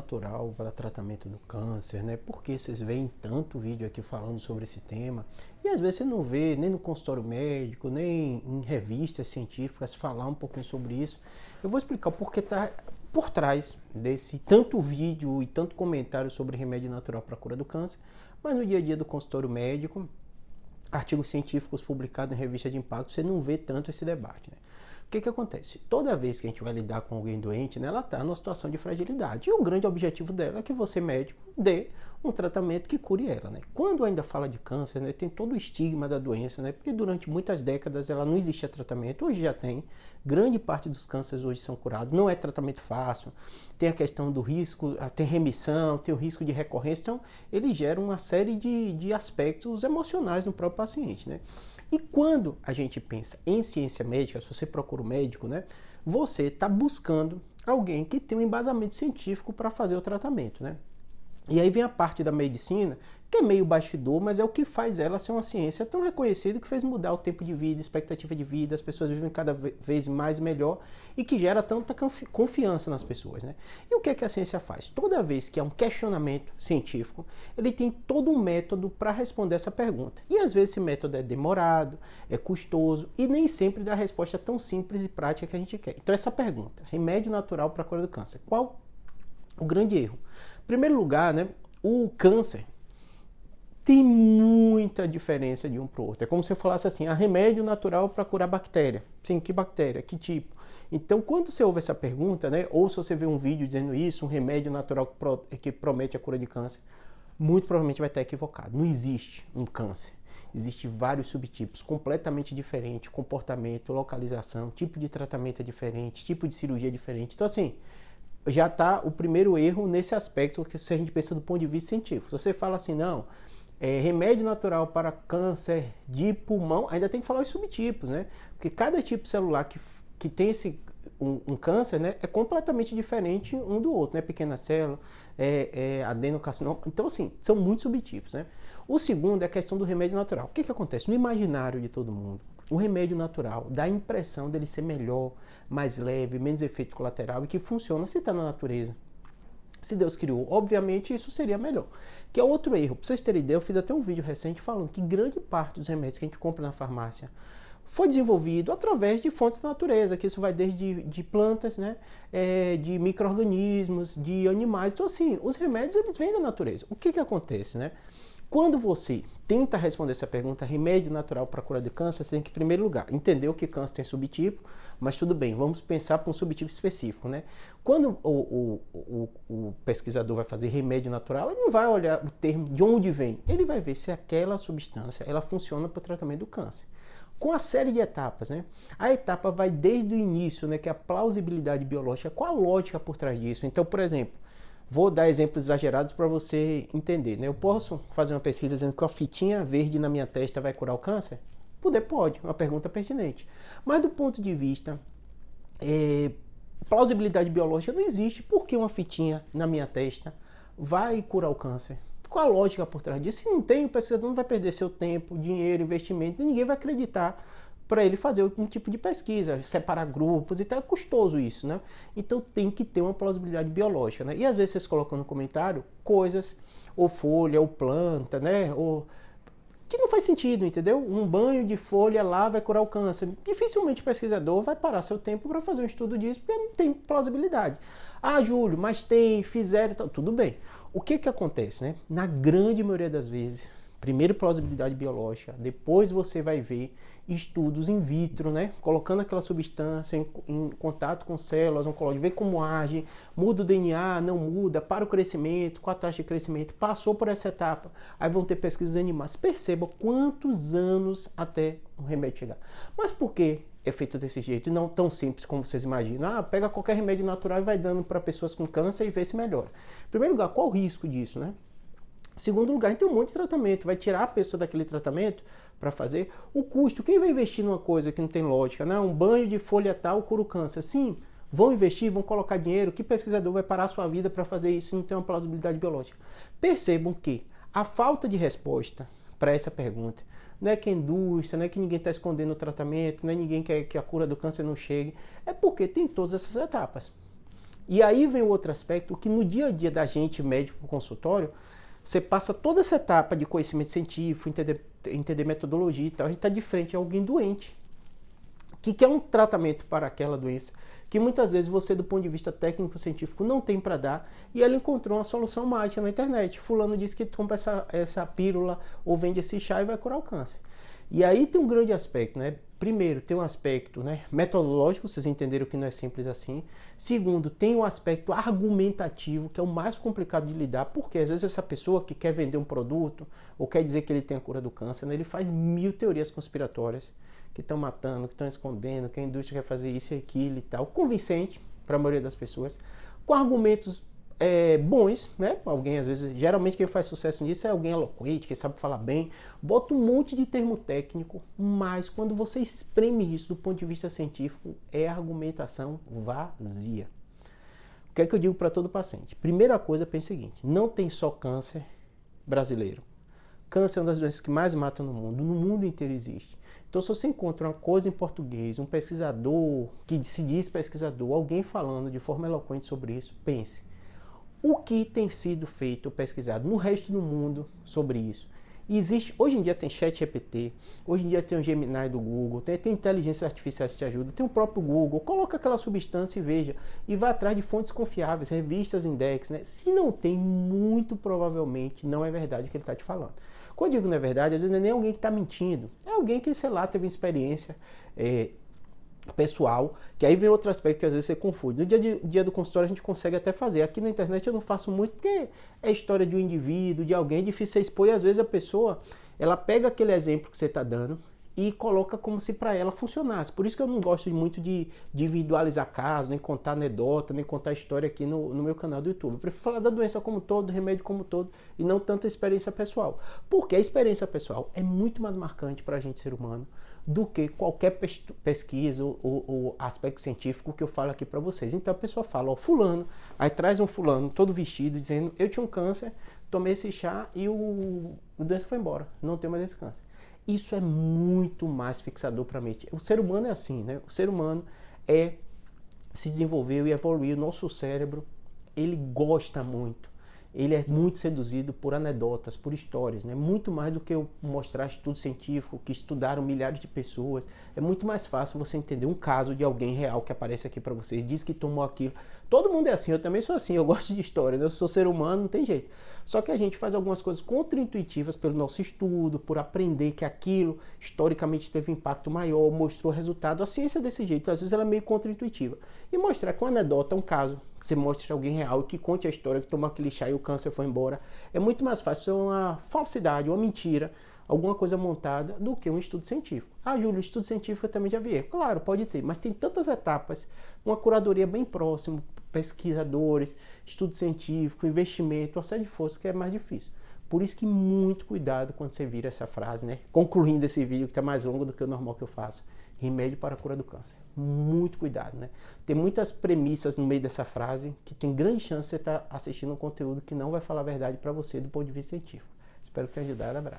Natural para tratamento do câncer, né? Porque vocês veem tanto vídeo aqui falando sobre esse tema e às vezes você não vê nem no consultório médico, nem em revistas científicas falar um pouquinho sobre isso. Eu vou explicar o porquê tá por trás desse tanto vídeo e tanto comentário sobre remédio natural para a cura do câncer, mas no dia a dia do consultório médico, artigos científicos publicados em revista de impacto, você não vê tanto esse debate, né? O que acontece? Toda vez que a gente vai lidar com alguém doente, né, ela está numa situação de fragilidade. E o grande objetivo dela é que você, médico, dê um tratamento que cure ela, né? Quando ainda fala de câncer, né, tem todo o estigma da doença, né? Porque durante muitas décadas ela não existia tratamento, hoje já tem. Grande parte dos cânceres hoje são curados, não é tratamento fácil. Tem a questão do risco, tem remissão, tem o risco de recorrência, então ele gera uma série de aspectos emocionais no próprio paciente, né? E quando a gente pensa em ciência médica, se você procura um médico, né, você está buscando alguém que tem um embasamento científico para fazer o tratamento, né? E aí vem a parte da medicina, que é meio bastidor, mas é o que faz ela ser uma ciência tão reconhecida que fez mudar o tempo de vida, expectativa de vida, as pessoas vivem cada vez mais e melhor e que gera tanta confiança nas pessoas, né? E o que é que a ciência faz? Toda vez que há um questionamento científico, ele tem todo um método para responder essa pergunta. E às vezes esse método é demorado, é custoso e nem sempre dá a resposta tão simples e prática que a gente quer. Então essa pergunta, remédio natural para a cura do câncer, qual o grande erro? Em primeiro lugar, né, o câncer tem muita diferença de um para o outro. É como se eu falasse assim, remédio natural para curar bactéria. Sim, que bactéria? Que tipo? Então, quando você ouve essa pergunta, né, ou se você vê um vídeo dizendo isso, um remédio natural que promete a cura de câncer, muito provavelmente vai estar equivocado. Não existe um câncer. Existem vários subtipos completamente diferentes, comportamento, localização, tipo de tratamento é diferente, tipo de cirurgia é diferente. Então, assim, já está o primeiro erro nesse aspecto, que se a gente pensa do ponto de vista científico. Se você fala assim, não, remédio natural para câncer de pulmão, ainda tem que falar os subtipos, né? Porque cada tipo celular que tem um câncer, né, é completamente diferente um do outro, né? Pequena célula, adenocarcinoma. Então, assim, são muitos subtipos, né? O segundo é a questão do remédio natural. O que acontece? No imaginário de todo mundo, o remédio natural dá a impressão dele ser melhor, mais leve, menos efeito colateral e que funciona se está na natureza. Se Deus criou, obviamente isso seria melhor. Que é outro erro. Para vocês terem ideia, eu fiz até um vídeo recente falando que grande parte dos remédios que a gente compra na farmácia foi desenvolvido através de fontes da natureza, que isso vai desde de plantas, né, de micro-organismos, de animais. Então, assim, os remédios eles vêm da natureza. O que acontece, né? Quando você tenta responder essa pergunta, remédio natural para cura de câncer, você tem que, em primeiro lugar, entender o que câncer tem subtipo, mas tudo bem, vamos pensar para um subtipo específico, né? Quando o pesquisador vai fazer remédio natural, ele não vai olhar o termo de onde vem, ele vai ver se aquela substância ela funciona para o tratamento do câncer. Com a série de etapas, né? A etapa vai desde o início, né, que é a plausibilidade biológica, qual a lógica por trás disso. Então, por exemplo, vou dar exemplos exagerados para você entender, né? Eu posso fazer uma pesquisa dizendo que a fitinha verde na minha testa vai curar o câncer? Pode, uma pergunta pertinente. Mas do ponto de vista plausibilidade biológica, não existe porque uma fitinha na minha testa vai curar o câncer. Qual a lógica por trás disso? Se não tem, o pesquisador não vai perder seu tempo, dinheiro, investimento, e ninguém vai acreditar para ele fazer um tipo de pesquisa, separar grupos e tal, é custoso isso, né? Então tem que ter uma plausibilidade biológica, né? E às vezes vocês colocam no comentário coisas, ou folha, ou planta, né? Ou que não faz sentido, entendeu? Um banho de folha lá vai curar o câncer. Dificilmente o pesquisador vai parar seu tempo para fazer um estudo disso, porque não tem plausibilidade. Júlio, mas fizeram, tudo bem. O que acontece, né? Na grande maioria das vezes, primeiro plausibilidade biológica, depois você vai ver estudos in vitro, né? Colocando aquela substância em contato com células oncológicas, ver como age, muda o DNA, não muda, para o crescimento, qual a taxa de crescimento, passou por essa etapa, aí vão ter pesquisas animais. Perceba quantos anos até o remédio chegar. Mas por que é feito desse jeito e não tão simples como vocês imaginam? Pega qualquer remédio natural e vai dando para pessoas com câncer e vê se melhora. Em primeiro lugar, qual o risco disso, né? Segundo lugar, tem um monte de tratamento, vai tirar a pessoa daquele tratamento para fazer o custo. Quem vai investir numa coisa que não tem lógica, né? Um banho de folha tal cura o câncer. Sim, vão investir, vão colocar dinheiro. Que pesquisador vai parar a sua vida para fazer isso se não tem uma plausibilidade biológica? Percebam que a falta de resposta para essa pergunta não é que a indústria, não é que ninguém está escondendo o tratamento, não é ninguém quer que a cura do câncer não chegue, é porque tem todas essas etapas. E aí vem o outro aspecto, que no dia a dia da gente, médico consultório, você passa toda essa etapa de conhecimento científico, entender metodologia e tal, a gente está de frente a alguém doente, que quer um tratamento para aquela doença, que muitas vezes você, do ponto de vista técnico-científico, não tem para dar, e ela encontrou uma solução mágica na internet. Fulano disse que toma essa pílula ou vende esse chá e vai curar o câncer. E aí tem um grande aspecto, né? Primeiro, tem um aspecto, né, metodológico, vocês entenderam que não é simples assim. Segundo, tem um aspecto argumentativo, que é o mais complicado de lidar, porque às vezes essa pessoa que quer vender um produto, ou quer dizer que ele tem a cura do câncer, né, ele faz 1000 teorias conspiratórias, que estão matando, que estão escondendo, que a indústria quer fazer isso e aquilo e tal, convincente para a maioria das pessoas, com argumentos bons, né? Alguém, às vezes, geralmente quem faz sucesso nisso é alguém eloquente, que sabe falar bem, bota um monte de termo técnico, mas quando você espreme isso do ponto de vista científico, é argumentação vazia. O que é que eu digo para todo paciente? Primeira coisa, pense o seguinte, não tem só câncer brasileiro. Câncer é uma das doenças que mais matam no mundo inteiro existe. Então, se você encontra uma coisa em português, um pesquisador que se diz pesquisador, alguém falando de forma eloquente sobre isso, pense. O que tem sido feito, pesquisado no resto do mundo sobre isso? Existe, hoje em dia tem ChatGPT, hoje em dia tem o Gemini do Google, tem inteligência artificial que te ajuda, tem o próprio Google, coloca aquela substância e veja, e vá atrás de fontes confiáveis, revistas, index, né? Se não tem, muito provavelmente não é verdade o que ele está te falando. Quando eu digo não é verdade, às vezes não é nem alguém que está mentindo, é alguém que, sei lá, teve uma experiência pessoal, que aí vem outro aspecto que às vezes você confunde. No dia do consultório a gente consegue até fazer. Aqui na internet eu não faço muito porque é história de um indivíduo, de alguém, é difícil você expor e às vezes a pessoa, ela pega aquele exemplo que você está dando e coloca como se para ela funcionasse. Por isso que eu não gosto muito de individualizar casos, nem contar anedota, nem contar história aqui no meu canal do YouTube. Eu prefiro falar da doença como um todo, do remédio como um todo, e não tanta experiência pessoal. Porque a experiência pessoal é muito mais marcante para a gente, ser humano, do que qualquer pesquisa ou aspecto científico que eu falo aqui para vocês. Então a pessoa fala, ó, fulano, aí traz um fulano todo vestido, dizendo, eu tinha um câncer, tomei esse chá e o doença foi embora, não tenho mais esse câncer. Isso é muito mais fixador para a mente. O ser humano é assim, né? O ser humano se desenvolveu e evoluiu. O nosso cérebro, ele gosta muito. Ele é muito seduzido por anedotas, por histórias, né? Muito mais do que eu mostrar estudo científico, que estudaram milhares de pessoas. É muito mais fácil você entender um caso de alguém real que aparece aqui para vocês, diz que tomou aquilo. Todo mundo é assim, eu também sou assim, eu gosto de história, né? Eu sou ser humano, não tem jeito. Só que a gente faz algumas coisas contraintuitivas pelo nosso estudo, por aprender que aquilo historicamente teve um impacto maior, mostrou resultado. A ciência é desse jeito, às vezes ela é meio contraintuitiva. E mostrar com anedota um caso, que você mostre alguém real, que conte a história, que tomou aquele chá e o câncer foi embora, é muito mais fácil ser uma falsidade, uma mentira, alguma coisa montada, do que um estudo científico. Ah, Júlio, o estudo científico eu também já vi. Claro, pode ter, mas tem tantas etapas, uma curadoria bem próxima, pesquisadores, estudo científico, investimento, uma série de forças que é mais difícil. Por isso que muito cuidado quando você vira essa frase, né? Concluindo esse vídeo que está mais longo do que o normal que eu faço. Remédio para a cura do câncer. Muito cuidado, né? Tem muitas premissas no meio dessa frase que tem grande chance de você estar assistindo um conteúdo que não vai falar a verdade para você do ponto de vista científico. Espero que tenha ajudado. Abraço.